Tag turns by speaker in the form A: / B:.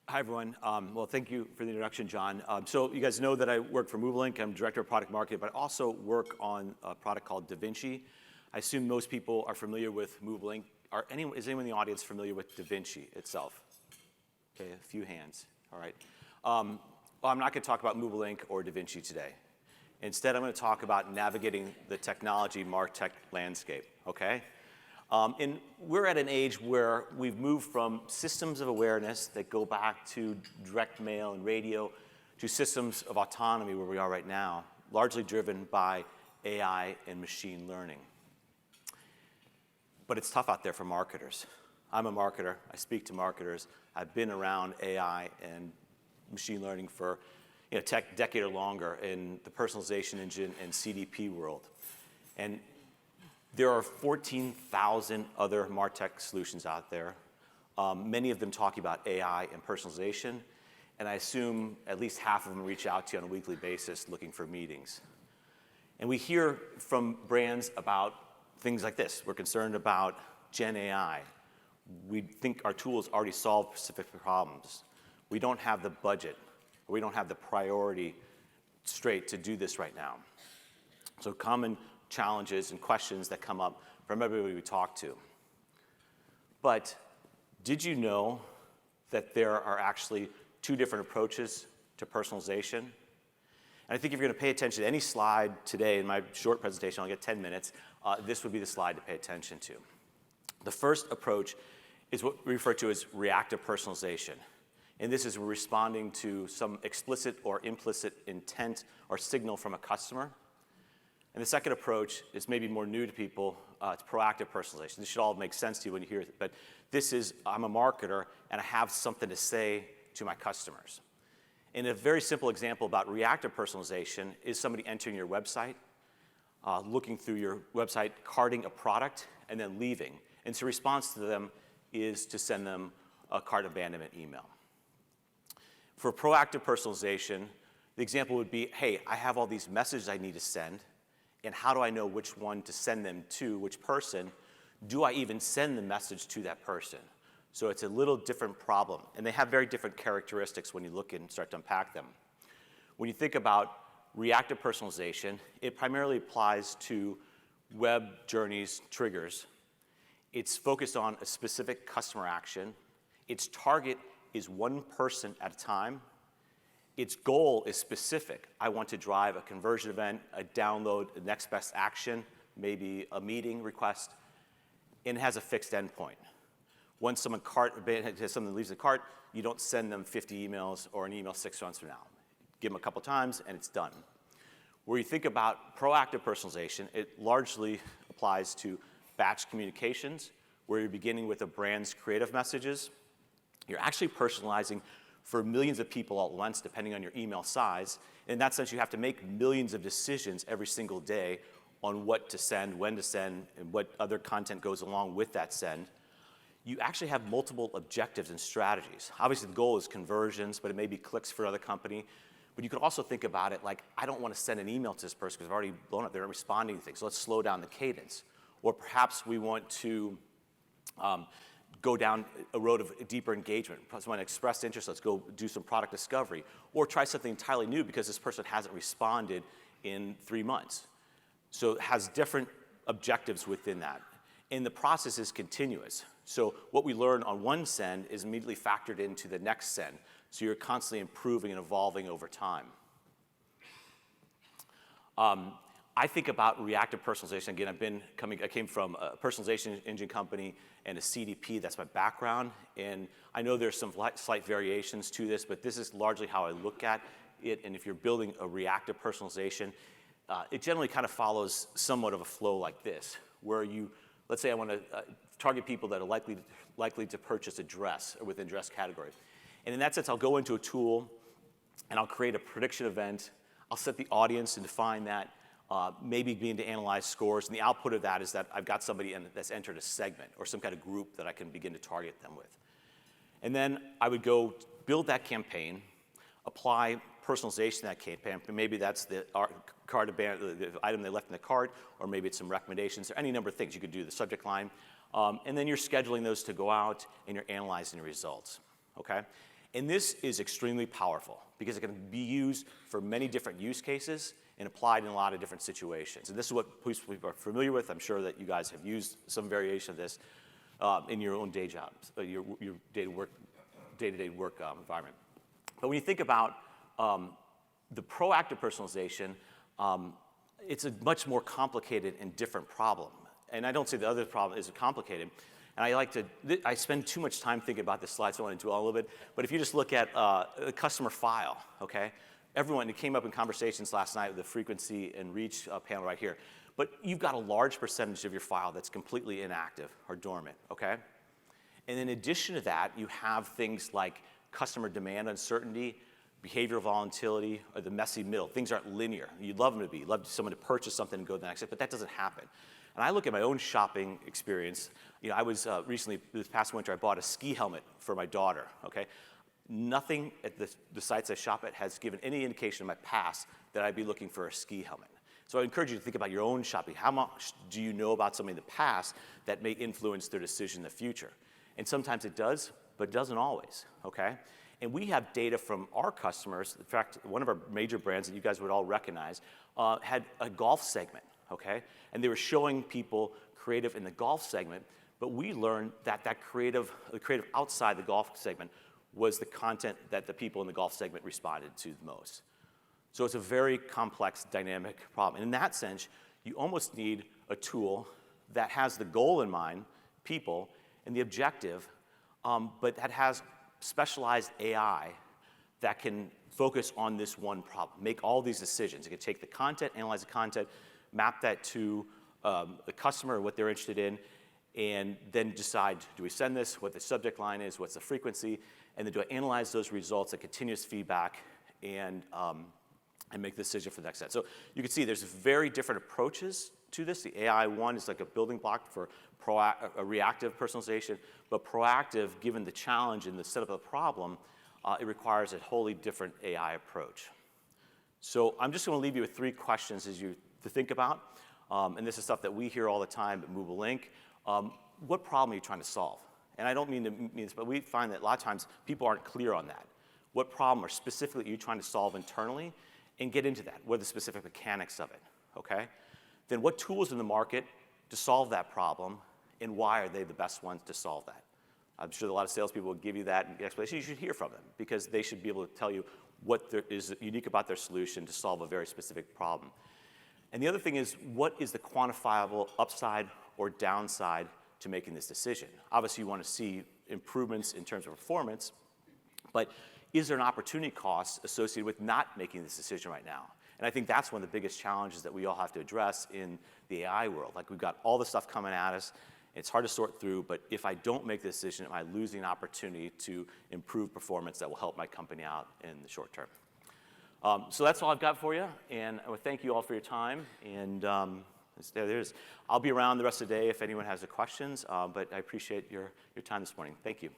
A: Hi, everyone. Well, thank you for the introduction, John. So you guys know that I work for Movable Ink. I'm Director of Product Marketing, but I also work on a product called DaVinci. I assume most people are familiar with Movable Ink. Is anyone in the audience familiar with DaVinci itself? Okay, a few hands. All right. Well, I'm not going to talk about Movable Ink or DaVinci today. Instead, I'm going to talk about navigating the technology Martech landscape, okay? And we're at an age where we've moved from systems of awareness that go back to direct mail and radio to systems of autonomy where we are right now, largely driven by AI and machine learning. But it's tough out there for marketers. I'm a marketer. I speak to marketers. I've been around AI and machine learning for a decade or longer in the personalization engine and CDP world. And there are 14,000 other MarTech solutions out there, many of them talking about AI and personalization, and I assume at least half of them reach out to you on a weekly basis looking for meetings. And we hear from brands about things like this. We're concerned about Gen AI. We think our tools already solve specific problems. We don't have the budget, or we don't have the priority straight to do this right now. So common challenges and questions that come up from everybody we talk to. But did you know that there are actually two different approaches to personalization? And I think if you're going to pay attention to any slide today in my short presentation, I'll get 10 minutes, this would be the slide to pay attention to. The first approach is what we refer to as reactive personalization. And this is responding to some explicit or implicit intent or signal from a customer. And the second approach is maybe more new to people. It's proactive personalization. This should all make sense to you when you hear it. But this is, I'm a marketer, and I have something to say to my customers. And a very simple example about reactive personalization is somebody entering your website, looking through your website, carting a product, and then leaving. And so response to them is to send them a cart abandonment email. For proactive personalization, the example would be, hey, I have all these messages I need to send, and how do I know which one to send them to, which person? Do I even send the message to that person? So it's a little different problem, and they have very different characteristics when you look and start to unpack them. When you think about reactive personalization, it primarily applies to web journeys triggers. It's focused on a specific customer action. Its target is one person at a time. Its goal is specific. I want to drive a conversion event, a download, a next best action, maybe a meeting request, and it has a fixed endpoint. Once someone has something that leaves the cart, you don't send them 50 emails or an email 6 months from now. Give them a couple times and it's done. Where you think about proactive personalization, it largely applies to batch communications, where you're beginning with a brand's creative messages. You're actually personalizing for millions of people all at once, depending on your email size. In that sense, you have to make millions of decisions every single day on what to send, when to send, and what other content goes along with that send. You actually have multiple objectives and strategies. Obviously, the goal is conversions, but it may be clicks for another company. But you could also think about it like, I don't want to send an email to this person because I've already blown up. They're not responding to things. So let's slow down the cadence. Or perhaps we want to go down a road of deeper engagement. Someone expressed interest, let's go do some product discovery. Or try something entirely new because this person hasn't responded in 3 months. So it has different objectives within that. And the process is continuous. So what we learn on one send is immediately factored into the next send. So you're constantly improving and evolving over time. I think about reactive personalization. Again, I came from a personalization engine company and a CDP. That's my background. And I know there's some slight variations to this, but this is largely how I look at it. And if you're building a reactive personalization, it generally kind of follows somewhat of a flow like this, where let's say I want to target people that are likely to purchase a dress or within dress category. And in that sense, I'll go into a tool and I'll create a prediction event. I'll set the audience and define that. Maybe begin to analyze scores, and the output of that is that I've got somebody that's entered a segment or some kind of group that I can begin to target them with. And then I would go build that campaign, apply personalization to that campaign. Maybe that's the item they left in the cart, or maybe it's some recommendations, or any number of things. You could do the subject line. And then you're scheduling those to go out, and you're analyzing the results. Okay? And this is extremely powerful because it can be used for many different use cases and applied in a lot of different situations. And this is what people are familiar with. I'm sure that you guys have used some variation of this in your own day jobs, your day-to-day work environment. But when you think about the proactive personalization, it's a much more complicated and different problem. And I don't say the other problem is complicated. And I spend too much time thinking about this slide, so I want to do a little bit. But if you just look at a customer file, okay? Everyone, it came up in conversations last night with the frequency and reach panel right here. But you've got a large percentage of your file that's completely inactive or dormant, okay? And in addition to that, you have things like customer demand uncertainty, behavioral volatility, or the messy middle. Things aren't linear. You'd love them to be. You'd love someone to purchase something and go to the next step, but that doesn't happen. And I look at my own shopping experience. You know, I was recently, this past winter, I bought a ski helmet for my daughter, okay? Nothing at the sites I shop at has given any indication in my past that I'd be looking for a ski helmet. So I encourage you to think about your own shopping. How much do you know about something in the past that may influence their decision in the future? And sometimes it does, but it doesn't always, okay? And we have data from our customers. In fact, one of our major brands that you guys would all recognize had a golf segment, okay? And they were showing people creative in the golf segment, but we learned that the creative outside the golf segment was the content that the people in the golf segment responded to the most. So it's a very complex, dynamic problem. And in that sense, you almost need a tool that has the goal in mind, people, and the objective, but that has specialized AI that can focus on this one problem, make all these decisions. It can take the content, analyze the content, map that to the customer, what they're interested in, and then decide, do we send this, what the subject line is, what's the frequency, and then do I analyze those results at continuous feedback and make the decision for the next set. So you can see there's very different approaches to this. The AI one is like a building block for reactive personalization, but proactive, given the challenge and the setup of the problem, it requires a wholly different AI approach. So I'm just going to leave you with 3 questions to think about, and this is stuff that we hear all the time at Movable Ink. What problem are you trying to solve? And I don't mean this, but we find that a lot of times people aren't clear on that. What problem or specifically are you trying to solve internally? And get into that. What are the specific mechanics of it, okay? Then what tools in the market to solve that problem, and why are they the best ones to solve that? I'm sure a lot of salespeople will give you that explanation. You should hear from them because they should be able to tell you what is unique about their solution to solve a very specific problem. And the other thing is, what is the quantifiable upside or downside to making this decision? Obviously, you want to see improvements in terms of performance, but is there an opportunity cost associated with not making this decision right now? And I think that's one of the biggest challenges that we all have to address in the AI world. Like, we've got all this stuff coming at us. It's hard to sort through, but if I don't make this decision, am I losing an opportunity to improve performance that will help my company out in the short term? So that's all I've got for you, and I would thank you all for your time. And there it is. I'll be around the rest of the day if anyone has any questions, but I appreciate your time this morning. Thank you.